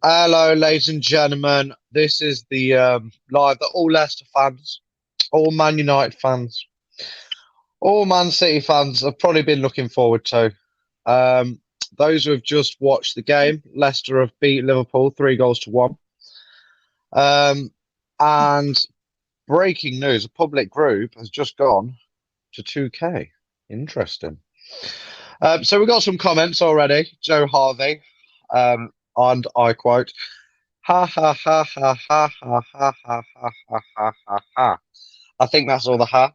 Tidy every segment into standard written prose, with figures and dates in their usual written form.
Hello, ladies and gentlemen. This is the live that all Leicester fans, all Man United fans, all Man City fans have probably been looking forward to. Um, those who have just watched the game, Leicester have beat Liverpool 3 goals to 1. Um, and breaking news: a public group has just gone to 2K. Interesting. So we got some comments already. Joe Harvey, and I quote. Ha ha ha ha ha ha ha ha ha ha ha ha ha. I think that's all the ha.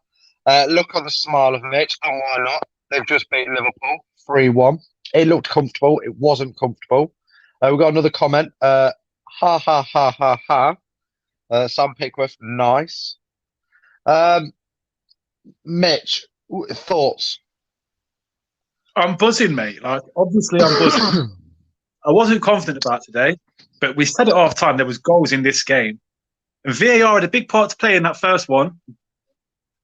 Look on the smile of Mitch, and why not? They've just beat Liverpool 3-1. It looked comfortable. It wasn't comfortable. We've got another comment. Ha ha ha ha ha. Sam Pickworth, nice. Um, Mitch, thoughts? I'm buzzing, mate. Like, obviously, I'm buzzing. I wasn't confident about today, but we said at half time there was goals in this game. And VAR had a big part to play in that first one.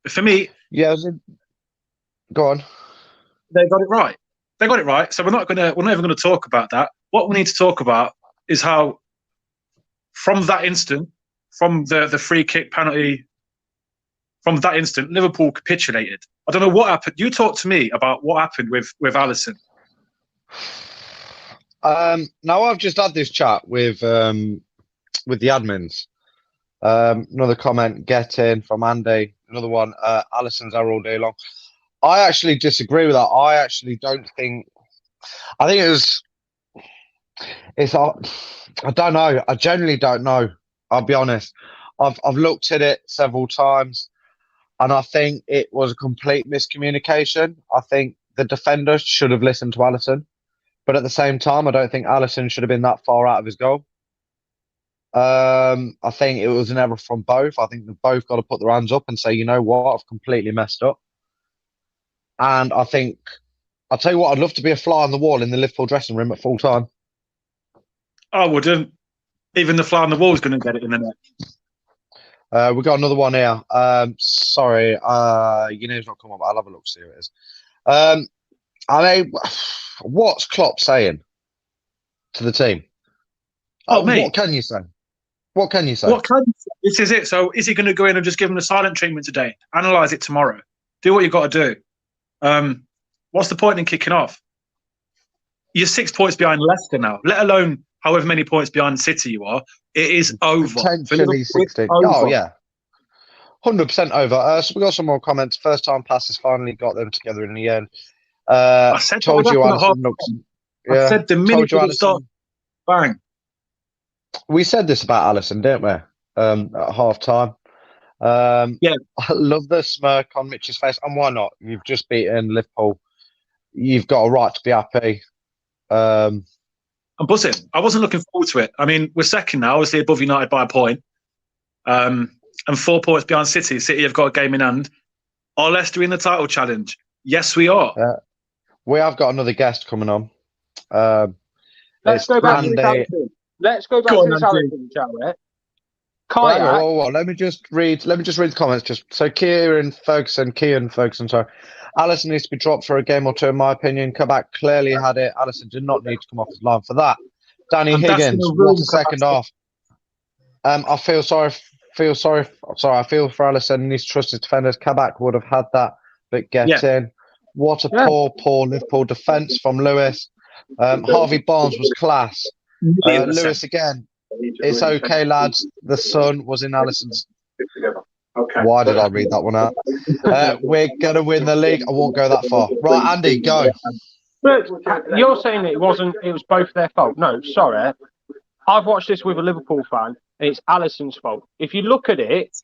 But for me, Yeah, go on. they got it right. They got it right. So we're not even gonna talk about that. What we need to talk about is how from that instant, from the free kick penalty, from that instant, Liverpool capitulated. I don't know what happened. You talk to me about what happened with Alisson. Now I've just had this chat with the admins. Another comment, get in from Andy. Another one, Alisson's error all day long. I actually disagree with that. I actually don't think. I think it was. It's. I don't know. I genuinely don't know. I'll be honest. I've looked at it several times, and I think it was a complete miscommunication. I think the defender should have listened to Alisson, but at the same time, I don't think Alisson should have been that far out of his goal. I think it was an error from both. I think they've both got to put their hands up and say, you know what, I've completely messed up. And I think, I'll tell you what, I'd love to be a fly on the wall in the Liverpool dressing room at full time. I wouldn't. Even the fly on the wall is going to get it in the net. We've got another one here. Sorry, your name's not come up. I'll have a look, see who it is. I mean, what's Klopp saying to the team? Mate. What can you say? What can you say? This is it. So is he going to go in and just give him the silent treatment today? Analyze it tomorrow. Do what you got to do. What's the point in kicking off? You're 6 points behind Leicester now, let alone however many points behind City you are. It is over. Potentially 16. Oh, yeah. 100% over. So we got some more comments. First time passes finally got them together in the end. I said told you Alisson looks. Yeah, I said the minute you start, bang. We said this about Alisson, didn't we? At half time. Yeah. I love the smirk on Mitch's face. And why not? You've just beaten Liverpool. You've got a right to be happy. I'm buzzing. I wasn't looking forward to it. I mean, we're second now, obviously above United by a point. And 4 points behind City. City have got a game in hand. Are Leicester in the title challenge? Yes, we are. We have got another guest coming on. Let's go back to the Alisson, shall we? Let me just read the comments. So Kian Ferguson, sorry. Alisson needs to be dropped for a game or two, in my opinion. Kabak clearly had it. Alisson did not need to come off his line for that. Danny Higgins, what a second half. I feel for Alisson. He needs to trust his defenders. Kabak would have had that, but get in. What a poor Liverpool defence from Lewis. Harvey Barnes was class. Lewis again. It's okay, lads. The sun was in Alisson's. Okay. Why did I read that one out? We're going to win the league. I won't go that far. Right, Andy, go. But you're saying it was both their fault. No, sorry. I've watched this with a Liverpool fan, and it's Alisson's fault. If you look at it,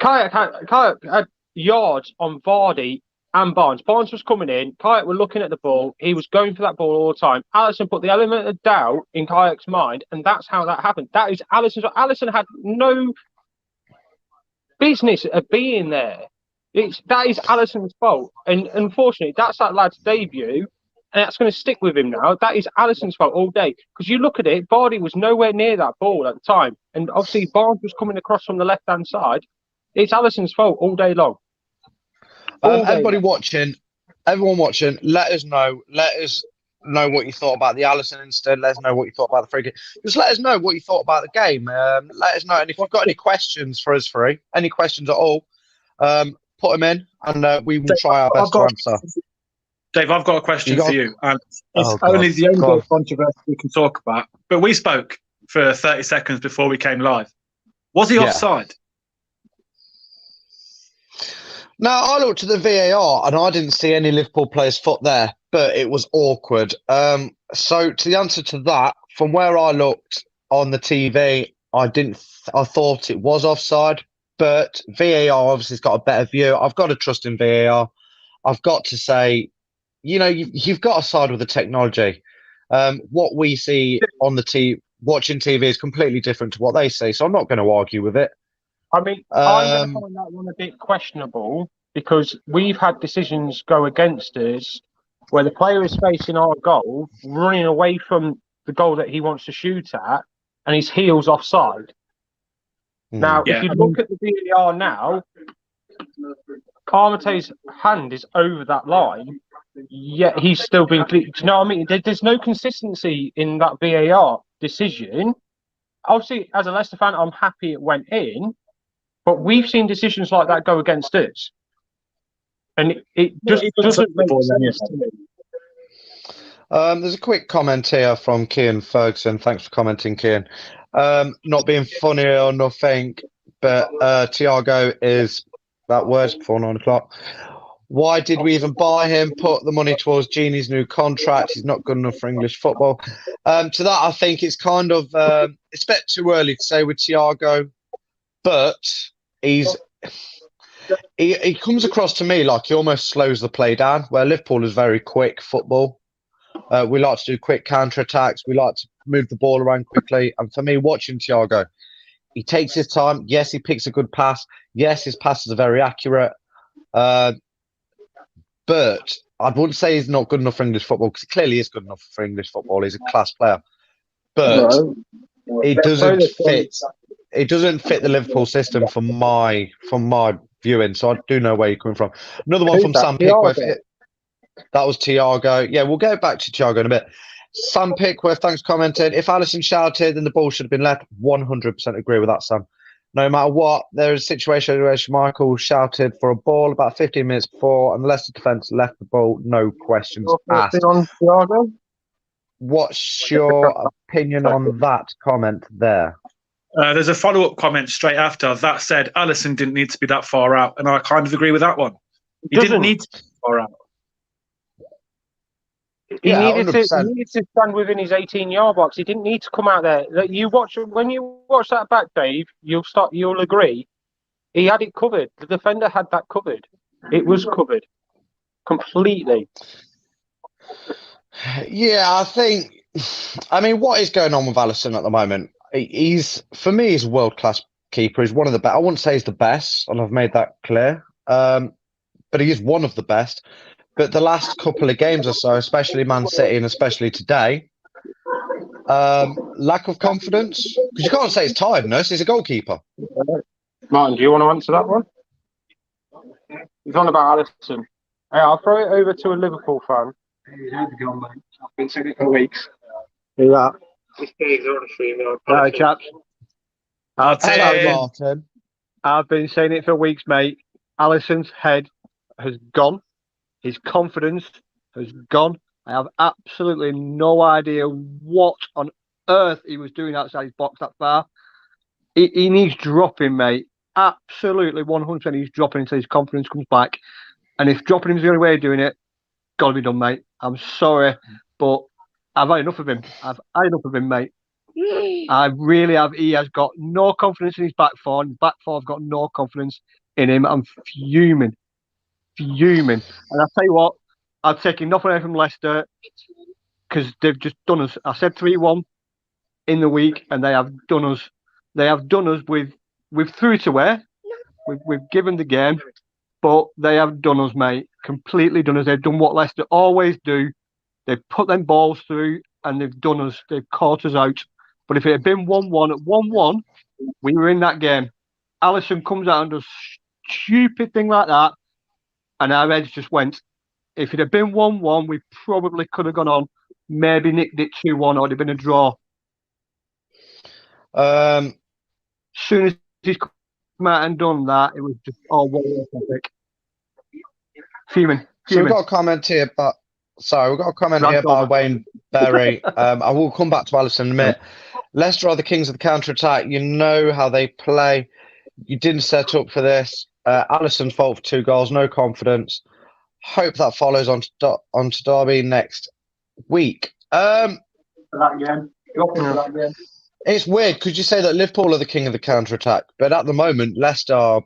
Kayak had yards on Vardy and Barnes. Barnes was coming in. Kayak were looking at the ball. He was going for that ball all the time. Alisson put the element of doubt in Kayak's mind, and that's how that happened. That is Alisson's. Alisson had no business of being there. That is Alisson's fault, and unfortunately, that's that lad's debut, and that's going to stick with him now. That is Alisson's fault all day, because you look at it, Vardy was nowhere near that ball at the time, and obviously Barnes was coming across from the left-hand side. It's Alisson's fault all day long. Everyone watching, let us know. Let us know what you thought about the Alisson incident. Let us know what you thought about the free kick. Just let us know what you thought about the game. Let us know. And if you've got any questions for us three, any questions at all, put them in and we will try our best to answer. Dave, I've got a question for you. And it's Oh, only God. the only Go bit on. of controversy we can talk about. But we spoke for 30 seconds before we came live. Was he Yeah. offside? No, I looked at the VAR and I didn't see any Liverpool player's foot there, but it was awkward. So to the answer to that, from where I looked on the TV, I thought it was offside, but VAR obviously has got a better view. I've got to trust in VAR. I've got to say, you've got to side with the technology. What we see on the watching TV is completely different to what they see, so I'm not going to argue with it. I mean, I'm going to find that one a bit questionable because we've had decisions go against us where the player is facing our goal, running away from the goal that he wants to shoot at, and his heel's offside. Now, if you look at the VAR now, Carmate's hand is over that line, yet he's still being cleared. Do you know what I mean? There's no consistency in that VAR decision. Obviously, as a Leicester fan, I'm happy it went in. But we've seen decisions like that go against us. And it just doesn't make sense to me. There's a quick comment here from Kian Ferguson. Thanks for commenting, Kian. Not being funny or nothing, but Thiago is that words before 9 o'clock. Why did we even buy him? Put the money towards Genie's new contract. He's not good enough for English football. To that, I think it's kind of it's a bit too early to say with Thiago, but he comes across to me like he almost slows the play down, where Liverpool is very quick football. We like to do quick counter-attacks. We like to move the ball around quickly. And for me, watching Thiago, he takes his time. Yes, he picks a good pass. Yes, his passes are very accurate. But I wouldn't say he's not good enough for English football, because he clearly is good enough for English football. He's a class player. But it doesn't fit. It doesn't fit the Liverpool system from my viewing. So I do know where you're coming from. Another one from Sam Pickworth. That was Thiago. Yeah, we'll go back to Thiago in a bit. Sam Pickworth, thanks for commenting. If Alisson shouted, then the ball should have been left. 100% agree with that, Sam. No matter what, there is a situation where Michael shouted for a ball about 15 minutes before, and the Leicester defence left the ball, no questions asked. On Thiago? What's your opinion on that comment there? There's a follow-up comment straight after. That said, Alisson didn't need to be that far out, and I kind of agree with that one. He didn't need to be far out. He needed to stand within his 18-yard box. He didn't need to come out there. When you watch that back, Dave, you'll agree. He had it covered. The defender had that covered. It was covered completely. Yeah, I mean, what is going on with Alisson at the moment? For me, he's a world-class keeper. He's one of the best. I wouldn't say he's the best, and I've made that clear. But he is one of the best. But the last couple of games or so, especially Man City and especially today, lack of confidence. Because you can't say it's tiredness. He's a goalkeeper. Martin, do you want to answer that one? He's on about Alisson. Hey, I'll throw it over to a Liverpool fan. I've been saying it for weeks. Who's that? Hello, chaps. Martin. I've been saying it for weeks, mate. Alisson's head has gone. His confidence has gone. I have absolutely no idea what on earth he was doing outside his box that far. He needs dropping, mate. Absolutely 100% he's dropping until his confidence comes back. And if dropping him is the only way of doing it, got to be done, mate. I'm sorry, but I've had enough of him. Mate. I really have. He has got no confidence in his back four. And back four have got no confidence in him. I'm fuming. And I'll tell you what, I've taken nothing away from Leicester because they've just done us. I said 3-1 in the week, and they have done us. They have done us we've threw it away. We've given the game, but they have done us, mate. Completely done us. They've done what Leicester always do. They've put them balls through, and they've done us. They've caught us out. But if it had been 1-1 at 1-1, we were in that game. Alisson comes out and does stupid thing like that, and our heads just went. If it had been 1-1, we probably could have gone on. maybe nicked it 2-1, or it'd have been a draw. Um, As soon as he's come out and done that, it was just all war topic. Fuming. so we've got a comment here, but sorry, we've got a comment here by Wayne Berry. I will come back to Alisson in a minute. Leicester are the kings of the counter-attack. You know how they play. You didn't set up for this. Alisson's fault for 2 goals, no confidence. Hope that follows on to Derby next week. For that game. For that game. It's weird because you say that Liverpool are the king of the counter-attack, but at the moment, Leicester,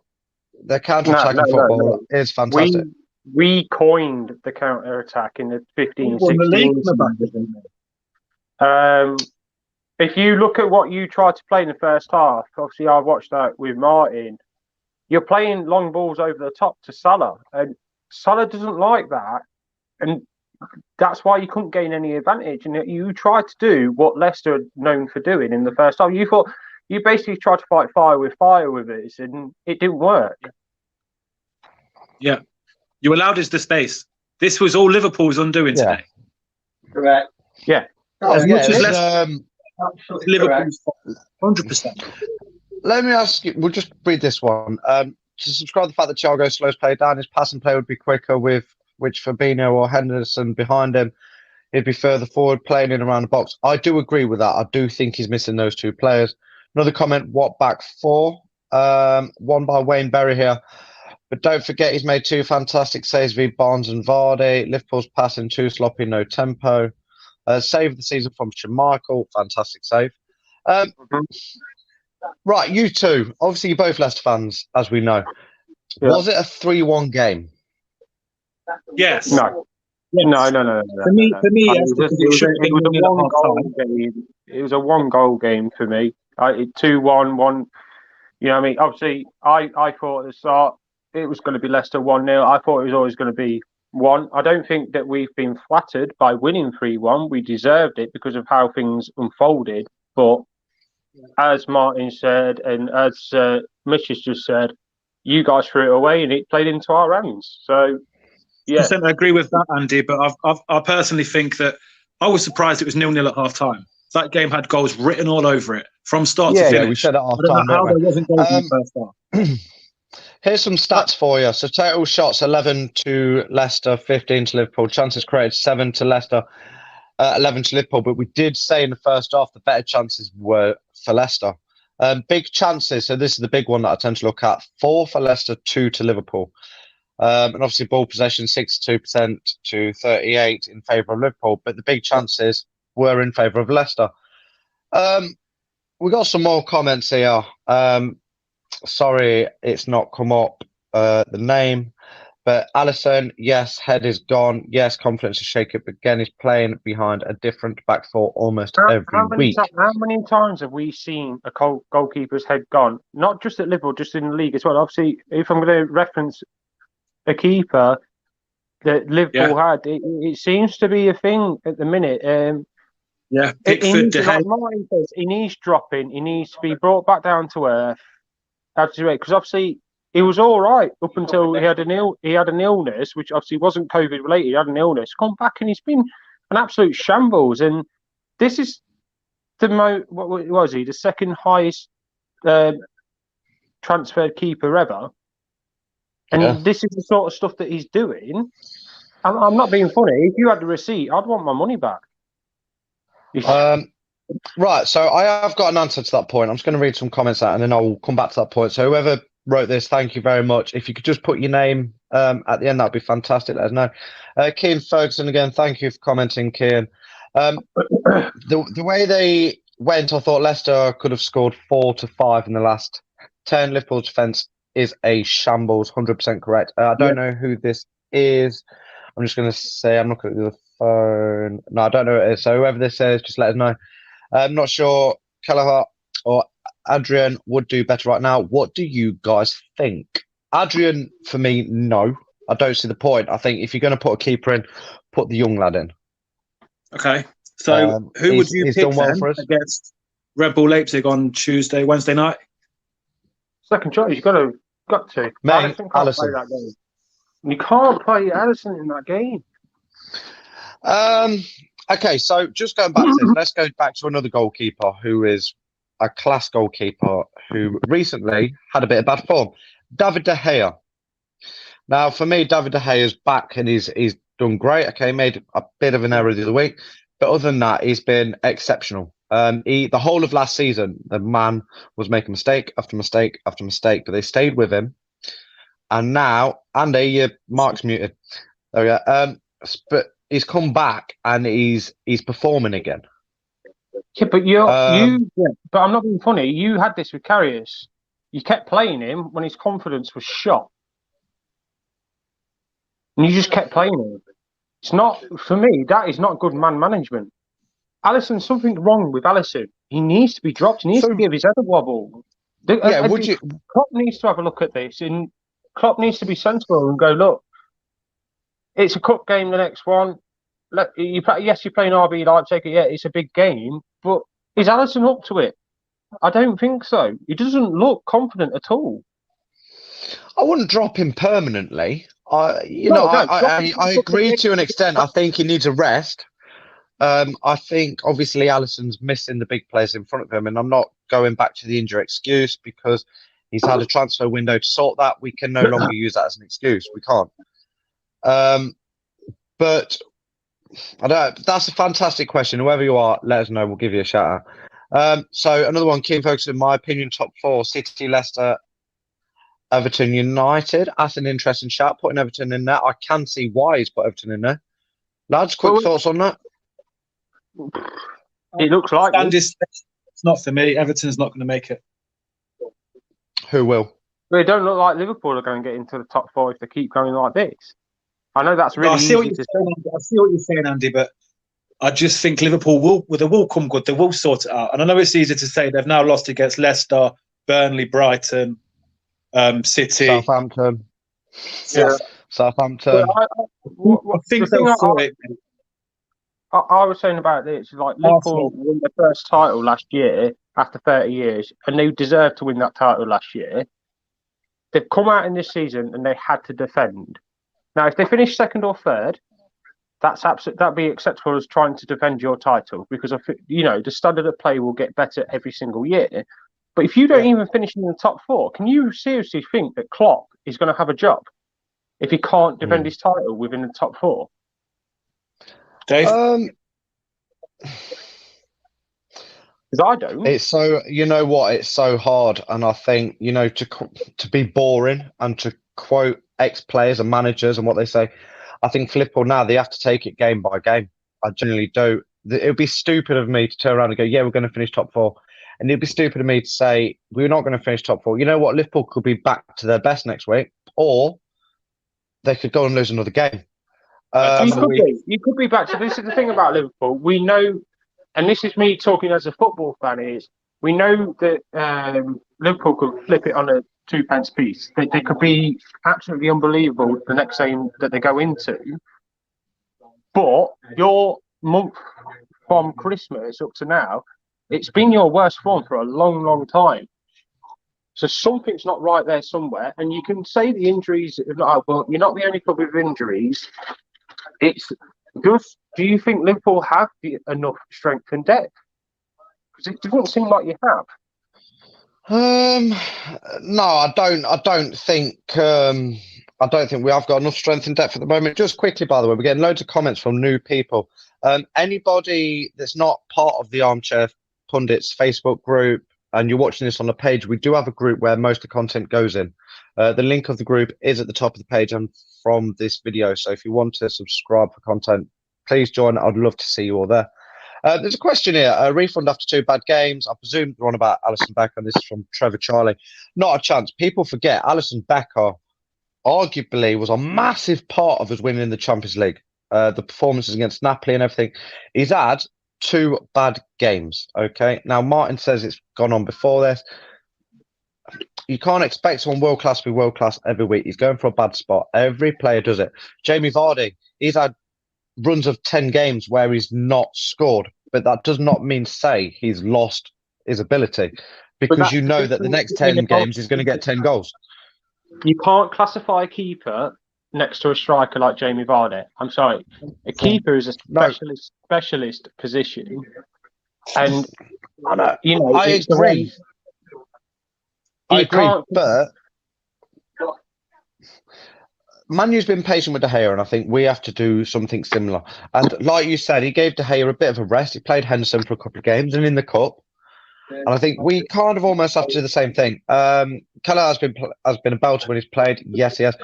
their counter-attacking football is fantastic. We coined the counter-attack in the 15-16. If you look at what you tried to play in the first half, obviously I watched that with Martin, you're playing long balls over the top to Salah, and Salah doesn't like that, and that's why you couldn't gain any advantage. And you tried to do what Leicester are known for doing in the first half. You basically tried to fight fire with it, and it didn't work. Yeah. You allowed us the space. This was all Liverpool's undoing today. Correct. Yeah. As much as Liverpool's 100%. Let me ask you, we'll just read this one. To subscribe to the fact that Thiago slows play down, his passing play would be quicker with which Fabinho or Henderson behind him. He'd be further forward, playing in around the box. I do agree with that. I do think he's missing those 2 players. Another comment, what back 4? One by Wayne Berry here. But don't forget he's made 2 fantastic saves v Barnes and Vardy. Liverpool's passing too sloppy, no tempo. Save of the season from Schmeichel, fantastic save. Right, you two. Obviously, you're both Leicester fans, as we know. Yeah. Was it a 3-1 game? Yes. No. Yes. No. For me, yes, it was a 1-goal game for me. 2-1, 1. You know what I mean? Obviously, I thought at the start it was going to be Leicester 1-0. I thought it was always going to be 1. I don't think that we've been flattered by winning 3-1. We deserved it because of how things unfolded. But as Martin said, and as Mitch has just said, you guys threw it away and it played into our hands. So, yeah. I agree with that, Andy, but I personally think that I was surprised it was 0-0 at half-time. That game had goals written all over it from start to finish. Yeah, we said at half-time. I don't know how there wasn't goals in the first half. Here's some stats for you. So total shots, 11 to Leicester, 15 to Liverpool. Chances created, 7 to Leicester, 11 to Liverpool. But we did say in the first half the better chances were for Leicester. Big chances. So this is the big one that I tend to look at. 4 for Leicester, 2 to Liverpool. And obviously ball possession, 62% to 38% in favour of Liverpool. But the big chances were in favour of Leicester. We got some more comments here. Sorry, it's not come up, the name. But Alisson, yes, head is gone. Yes, confidence is shaken. But again, he's playing behind a different back four almost every week. How many times have we seen a goalkeeper's head gone? Not just at Liverpool, just in the league as well. Obviously, if I'm going to reference a keeper that Liverpool had, it seems to be a thing at the minute. Pickford, like Martin says, he needs dropping. He needs to be brought back down to earth. Because obviously he was all right up until he had an illness, which obviously wasn't COVID related. He had an illness. Gone back and he's been an absolute shambles. And this is what was he? The second highest transferred keeper ever. And this is the sort of stuff that he's doing. I'm not being funny. If you had the receipt, I'd want my money back. Right, so I have got an answer to that point. I'm just going to read some comments out and then I'll come back to that point. So whoever wrote this, thank you very much. If you could just put your name at the end, that'd be fantastic. Let us know. Kean Ferguson, again, thank you for commenting, Kean. The way they went, I thought Leicester could have scored 4 to 5 in the last 10. Liverpool's defence is a shambles, 100% correct. I don't know who this is. I'm just going to say, I'm looking at the phone. No, I don't know who it is. So whoever this is, just let us know. I'm not sure Kelleher or Adrian would do better right now. What do you guys think? Adrian, for me, no. I don't see the point. I think if you're going to put a keeper in, put the young lad in. Okay. So who would you pick then against Red Bull Leipzig on Wednesday night? Second choice. You've got to. Mate, Alisson. Play that game. You can't play Alisson in that game. Okay, so just going back to this, let's go back to another goalkeeper who is a class goalkeeper who recently had a bit of bad form. David De Gea. Now, for me, David De Gea is back and he's done great. Okay, made a bit of an error the other week, but other than that, he's been exceptional. The whole of last season, the man was making mistake after mistake after mistake, but they stayed with him. And now, Andy, your Mark's muted. There we go. But he's come back and he's performing again. Yeah, but but I'm not being funny. You had this with Karius. You kept playing him when his confidence was shot. And you just kept playing him. It's not, for me, that is not good man management. Alisson, something's wrong with Alisson. He needs to be dropped. He needs to give his head a wobble. Klopp needs to have a look at this. And Klopp needs to be sensible and go, look, it's a cup game, the next one. Yes, you're playing RB Leipzig. Yeah, it's a big game. But is Alisson up to it? I don't think so. He doesn't look confident at all. I wouldn't drop him permanently. I agree to an extent. I think he needs a rest. I think obviously Alisson's missing the big players in front of him, and I'm not going back to the injury excuse because he's had a transfer window to sort that. We can no longer use that as an excuse. We can't. But I don't. That's a fantastic question. Whoever you are, let us know. We'll give you a shout out. So another one, keen focus in my opinion, top four: City, Leicester, Everton, United. That's an interesting shout. Putting Everton in there, I can see why he's put Everton in there. Lads, quick thoughts on that. It looks like it's not for me. Everton's not going to make it. Who will? They don't look like Liverpool are going to get into the top four if they keep going like this. I know that's really easy to say. I see what you're saying, Andy, but I just think Liverpool will come good. They will sort it out. And I know it's easy to say they've now lost against Leicester, Burnley, Brighton, City, Southampton. Yeah. Southampton. I think they'll sort it. I was saying about this, like Liverpool won their first title last year after 30 years, and they deserved to win that title last year. They've come out in this season and they had to defend. Now, if they finish second or third, that'd be acceptable as trying to defend your title because the standard of play will get better every single year. But if you don't even finish in the top four, can you seriously think that Klopp is going to have a job if he can't defend his title within the top four? Dave? Because I don't. It's so, you know what, it's so hard. And I think, to be boring and to quote ex-players and managers and what they say, I think for Liverpool now, they have to take it game by game. I generally do. It would be stupid of me to turn around and go, yeah, we're going to finish top four. And it'd be stupid of me to say, we're not going to finish top four. You know what? Liverpool could be back to their best next week, or they could go and lose another game. You could be back to this. Is the thing about Liverpool. We know, and this is me talking as a football fan, is we know that Liverpool could flip it on a 2-pence piece. They could be absolutely unbelievable the next game that they go into. But your month from Christmas up to now, it's been your worst form for a long, long time. So something's not right there somewhere. And you can say the injuries are not out, but you're not the only club with injuries. It's just, do you think Liverpool have enough strength and depth? Because it doesn't seem like you have. No, I don't think we have got enough strength and depth at the moment. Just quickly, by the way, we're getting loads of comments from new people. Anybody that's not part of the Armchair Pundits Facebook group, and you're watching this on the page, we do have a group where most of the content goes in. The link of the group is at the top of the page and from this video. So if you want to subscribe for content, please join. I'd love to see you all there. There's a question here. A refund after 2 bad games. I presume they're on about Alisson Becker, and this is from Trevor Charlie. Not a chance. People forget Alisson Becker arguably was a massive part of us winning the Champions League. The performances against Napoli and everything. He's had 2 bad games. Okay. Now, Martin says it's gone on before this. You can't expect someone world class to be world class every week. He's going for a bad spot. Every player does it. Jamie Vardy, he's had runs of 10 games where he's not scored, but that does not mean to say he's lost his ability, because you know that the next 10 games he's going to get 10 goals. You can't classify a keeper next to a striker like Jamie Vardy. I'm sorry, a keeper is a No. specialist position, and I know. you know I it's the agree. one I you agree, can't. but Manu's been patient with De Gea, and I think we have to do something similar. And like you said, he gave De Gea a bit of a rest. He played Henderson for a couple of games and in the cup. And I think we kind of almost have to do the same thing. Keller has been a belter when he's played. Yes, he has.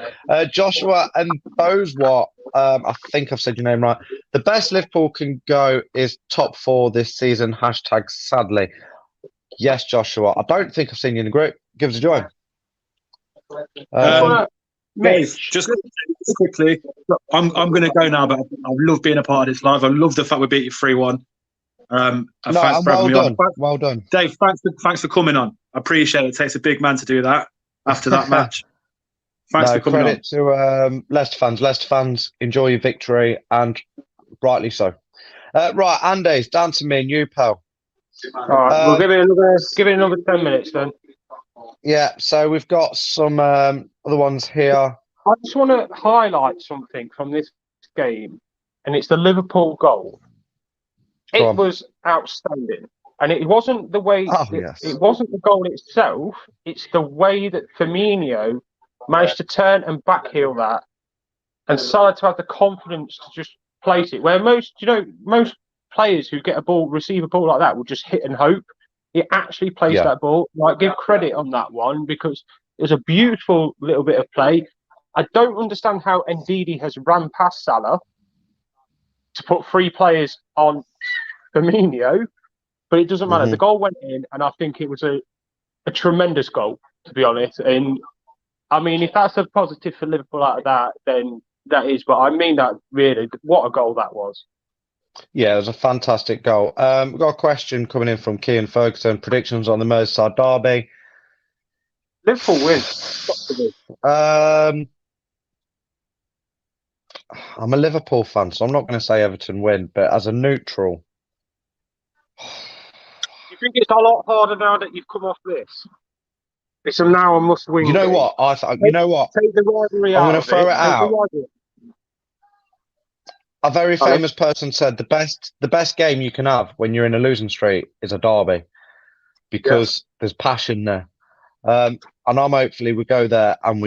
Joshua and Boswart, I think I've said your name right. The best Liverpool can go is top 4 this season. Hashtag sadly. Yes, Joshua. I don't think I've seen you in the group. Give us a join. Dave, just quickly, I'm going to go now, but I love being a part of this live. I love the fact we beat you 3-1. Thanks for having me on. Well done. Dave, thanks for coming on. I appreciate it. It takes a big man to do that after that match. Thanks for coming credit to Leicester fans. Leicester fans, enjoy your victory, and rightly so. Right, Andy's down to me and you, pal. All right, we'll give it another 10 minutes then. Yeah, so we've got some other ones here. I just want to highlight something from this game, and it's the Liverpool goal. It was outstanding, and it wasn't the way. It wasn't the goal itself. It's the way that Firmino managed to turn and backheel that, and Salah to have the confidence to just place it. Where most players who get a ball, receive a ball like that, will just hit and hope. He actually placed that ball. Like, give credit on that one because it was a beautiful little bit of play. I don't understand how Ndidi has ran past Salah to put 3 players on Firmino, but it doesn't matter. The goal went in, and I think it was a tremendous goal, to be honest. And I mean, if that's a positive for Liverpool out of that, then that is. But I mean that really, what a goal that was. Yeah, it was a fantastic goal. We've got a question coming in from Kean Ferguson. Predictions on the Merseyside derby. Liverpool win. I'm a Liverpool fan, so I'm not going to say Everton win, but as a neutral. Do you think it's a lot harder now that you've come off this? It's now a must-win. You know what? You know what? Take the rivalry out. I'm going to throw it out. A very famous person said the best game you can have when you're in a losing streak is a derby because there's passion there. And hopefully we go there and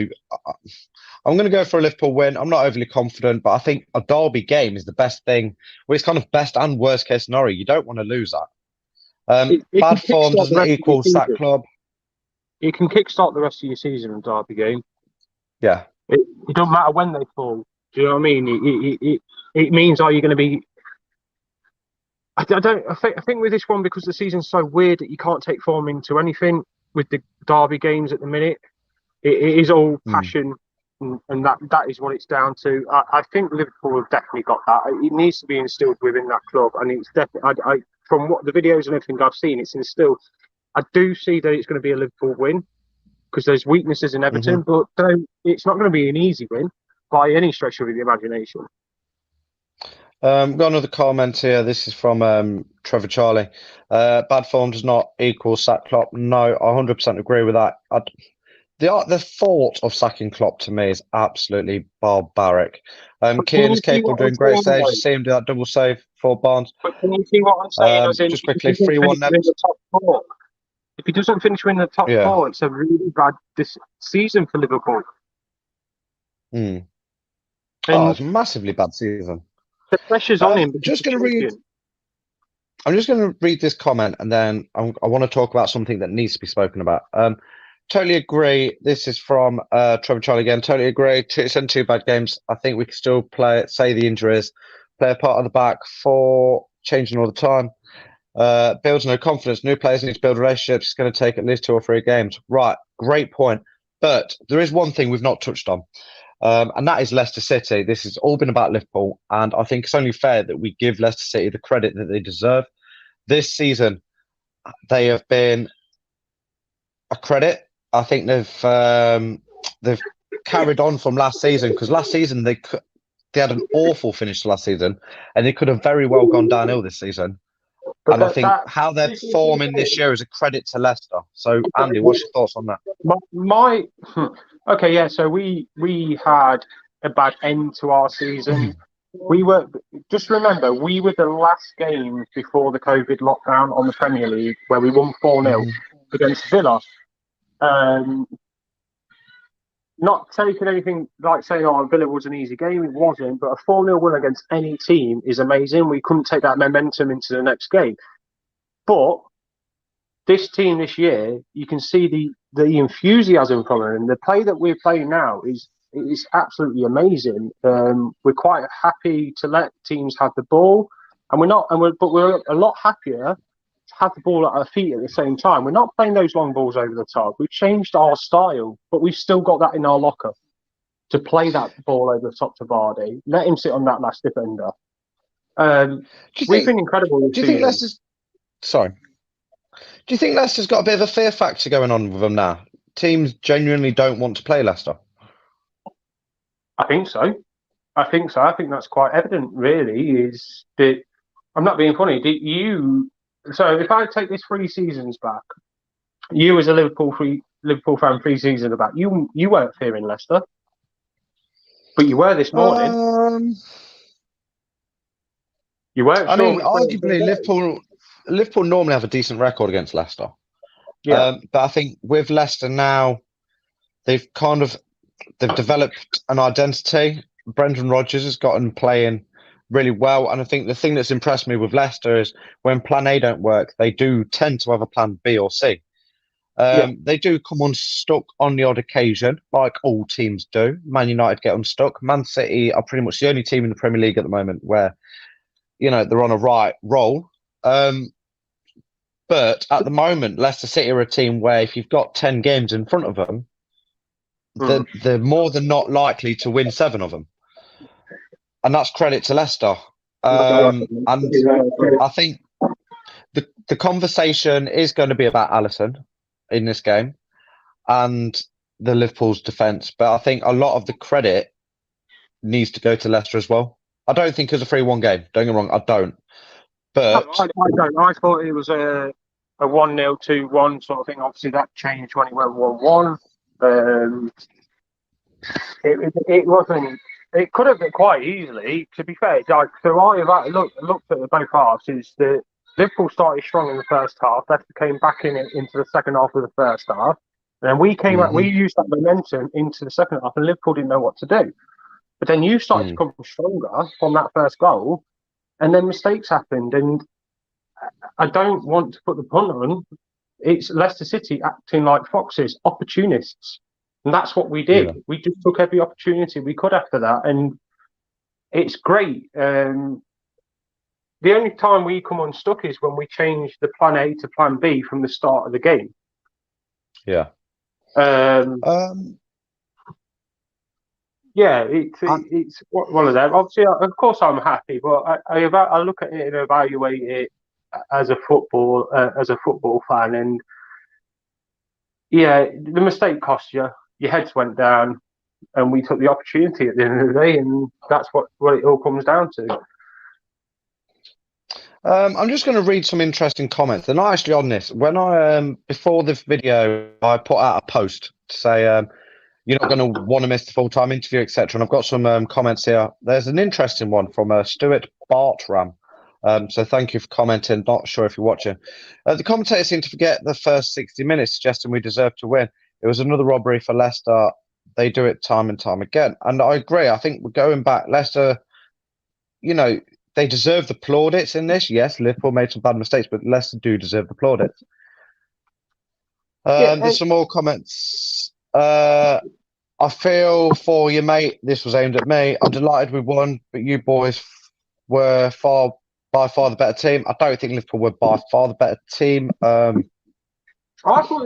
I'm going to go for a Liverpool win. I'm not overly confident, but I think a derby game is the best thing. Well, it's kind of best and worst case scenario. You don't want to lose that. Bad form doesn't equal sack club. It can kickstart the rest of your season in derby game. Yeah. It doesn't matter when they fall. Do you know what I mean? It means are you going to be? I think with this one, because the season's so weird that you can't take form into anything with the derby games at the minute. It is all passion, and that is what it's down to. I think Liverpool have definitely got that. It needs to be instilled within that club, and it's definitely. From what the videos and everything I've seen, it's instilled. I do see that it's going to be a Liverpool win because there's weaknesses in Everton, but it's not going to be an easy win by any stretch of the imagination. Got another comment here. This is from Trevor Charlie. Bad form does not equal sack Klopp. No, I 100% agree with that. The thought of sacking Klopp to me is absolutely barbaric. Kieran is capable of doing great saves. You see him do that double save for Barnes. But can you see what I'm saying? Just quickly, 3-1 next. If he doesn't finish in the top 4, it's a really bad season for Liverpool. Oh, it's a massively bad season. The pressure's on him. I'm just going to read this comment, and then I want to talk about something that needs to be spoken about. Totally agree. This is from Trevor Charlie again. Totally agree. It's in 2 bad games. I think we can still say the injuries, play a part of the back for changing all the time. Builds no confidence. New players need to build relationships. It's going to take at least 2 or 3 games. Right. Great point. But there is one thing we've not touched on. And that is Leicester City. This has all been about Liverpool, and I think it's only fair that we give Leicester City the credit that they deserve. This season, they have been a credit. I think they've carried on from last season, because last season they had an awful finish last season, and they could have very well gone downhill this season. And I think how they're forming this year is a credit to Leicester. So, Andy, what's your thoughts on that? Okay, yeah. So we had a bad end to our season. We were, just remember, we were the last game before the COVID lockdown on the Premier League where we won 4-0 against Villa. Not taking anything like saying, oh, Villa was an easy game. It wasn't, but a 4-0 win against any team is amazing. We couldn't take that momentum into the next game. But this team this year, you can see the enthusiasm from them. And the play that we're playing now is absolutely amazing. We're quite happy to let teams have the ball, and but we're a lot happier to have the ball at our feet at the same time. We're not playing those long balls over the top. We've changed our style, but we've still got that in our locker to play that ball over the top to Vardy. Let him sit on that last defender. We've been incredible this season. Do you think Leicester's... Sorry. Do you think Leicester's got a bit of a fear factor going on with them now? Teams genuinely don't want to play Leicester. I think so. I think that's quite evident, really, is that... I'm not being funny. So if I take this 3 seasons back, you as a Liverpool fan 3 seasons back, you weren't fearing Leicester, but you were this morning. You weren't. I mean, arguably Liverpool normally have a decent record against Leicester. Yeah. But I think with Leicester now, they've developed an identity. Brendan Rodgers has gotten playing really well, and I think the thing that's impressed me with Leicester is when plan A don't work, they do tend to have a plan B or C. They do come unstuck on the odd occasion, like all teams do. Man United get unstuck. Man City are pretty much the only team in the Premier League at the moment where, they're on a right roll. But at the moment, Leicester City are a team where if you've got 10 games in front of them, they're more than not likely to win 7 of them. And that's credit to Leicester. And I think the conversation is going to be about Alisson in this game and the Liverpool's defence. But I think a lot of the credit needs to go to Leicester as well. I don't think it was a 3-1 game. Don't get me wrong, I don't. But I don't. I thought it was a 1-0, 2-1 sort of thing. Obviously, that changed when it went 1-1. It wasn't. It could have been quite easily. To be fair, like so, I looked at the both halves. Is that Liverpool started strong in the first half. Leicester came back into the second half of the first half, and then we came out. We used that momentum into the second half, and Liverpool didn't know what to do. But then you started to come stronger from that first goal, and then mistakes happened. And I don't want to put the punt on. It's Leicester City acting like foxes, opportunists. And that's what we did. Yeah. We just took every opportunity we could after that. And it's great. The only time we come unstuck is when we change the plan A to plan B from the start of the game. Yeah. Yeah, it's one of them. Obviously, of course, I'm happy, but I look at it and evaluate it as a football fan, and yeah, the mistake cost you. Your heads went down, and we took the opportunity at the end of the day, and that's what it all comes down to. I'm just going to read some interesting comments. They're not actually on this. When I before this video, I put out a post to say you're not going to want to miss the full-time interview, etc. And I've got some comments here. There's an interesting one from Stuart Bartram. So thank you for commenting. Not sure if you're watching. The commentators seem to forget the first 60 minutes, suggesting we deserve to win. It was another robbery for Leicester. They do it time and time again. And I agree. I think we're going back. Leicester, they deserve the plaudits in this. Yes, Liverpool made some bad mistakes, but Leicester do deserve the plaudits. There's some more comments. I feel for you, mate. This was aimed at me. I'm delighted we won, but you boys were by far the better team. I don't think Liverpool were by far the better team. I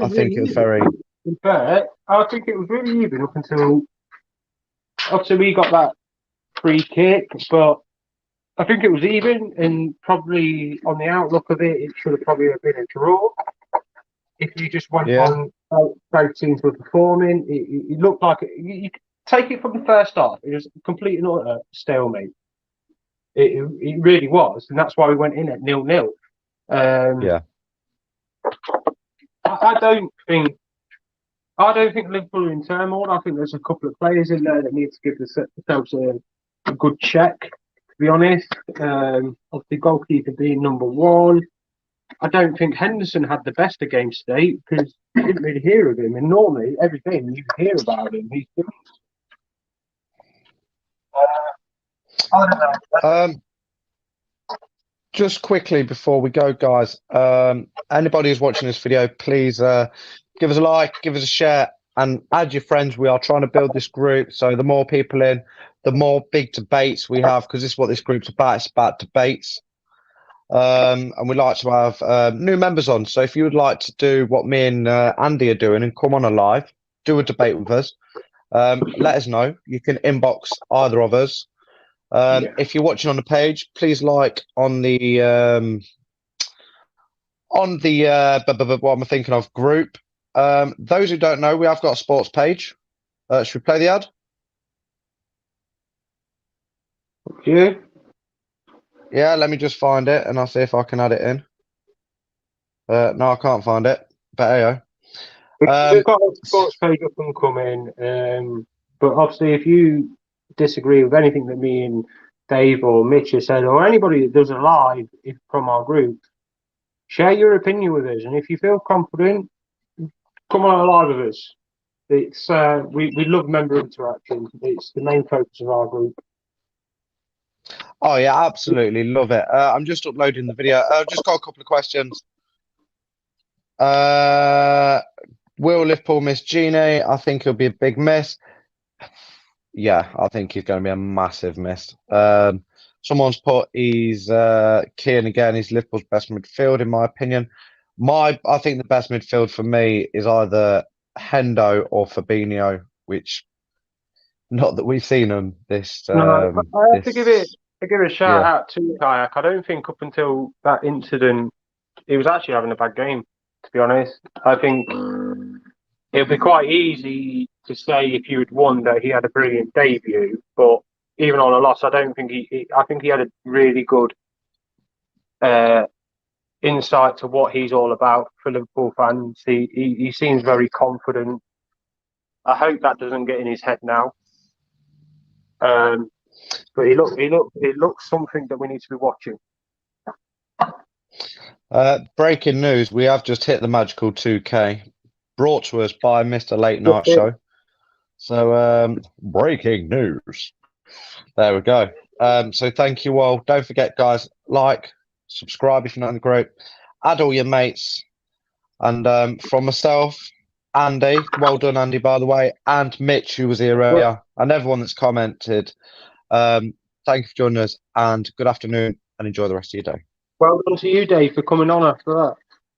think it was very... In fact, I think it was really even up until... Obviously, we got that free kick, but I think it was even, and probably on the outlook of it should have probably been a draw. If you just went on both teams were performing, it looked like you could take it from the first half. It was a complete and utter stalemate. It really was, and that's why we went in at 0-0. I don't think. I don't think Liverpool are in turmoil. I think there's a couple of players in there that need to give themselves a good check, to be honest. Obviously, goalkeeper being number one. I don't think Henderson had the best of games today because you didn't really hear of him. And normally, every game you hear about him. I don't know. Just quickly before we go, guys, anybody who's watching this video, please give us a like, give us a share, and add your friends. We are trying to build this group, so the more people in, the more big debates we have, because this is what this group's about. It's about debates. And we like to have new members on. So if you would like to do what me and Andy are doing and come on a live, do a debate with us, let us know. You can inbox either of us. If you're watching on the page, please like on the what am I thinking of group. Those who don't know, we have got a sports page. Should we play the ad? Yeah. Yeah, let me just find it and I'll see if I can add it in. No, I can't find it. But hey, We've got a sports page up and coming. But obviously, if you disagree with anything that me and Dave or Mitch has said, or anybody that does a live from our group, share your opinion with us. And if you feel confident, come on a live with us. It's we love member interaction. It's the main focus of our group. Oh yeah, absolutely love it. I'm just uploading the video. I've just got a couple of questions. Will Liverpool miss Genie? I think it'll be a big miss. Yeah, I think he's going to be a massive miss. Someone's put he's Keane again. He's Liverpool's best midfield, in my opinion. I think the best midfield for me is either Hendo or Fabinho, which not that we've seen them this. No, I have to give a shout out to Kayak. I don't think up until that incident he was actually having a bad game. To be honest, I think it'd be quite easy to say if you had won that he had a brilliant debut, but even on a loss, I don't think I think he had a really good insight to what he's all about for Liverpool fans. He seems very confident. I hope that doesn't get in his head now. But he looks something that we need to be watching. Breaking news: we have just hit the magical 2K, brought to us by Mr. Late Night Show. So breaking news. There we go. So thank you all. Don't forget, guys, like, subscribe if you're not in the group, add all your mates, and from myself, Andy, well done, Andy, by the way, and Mitch, who was here earlier, and everyone that's commented. Thank you for joining us, and good afternoon, and enjoy the rest of your day. Well done to you, Dave, for coming on after that.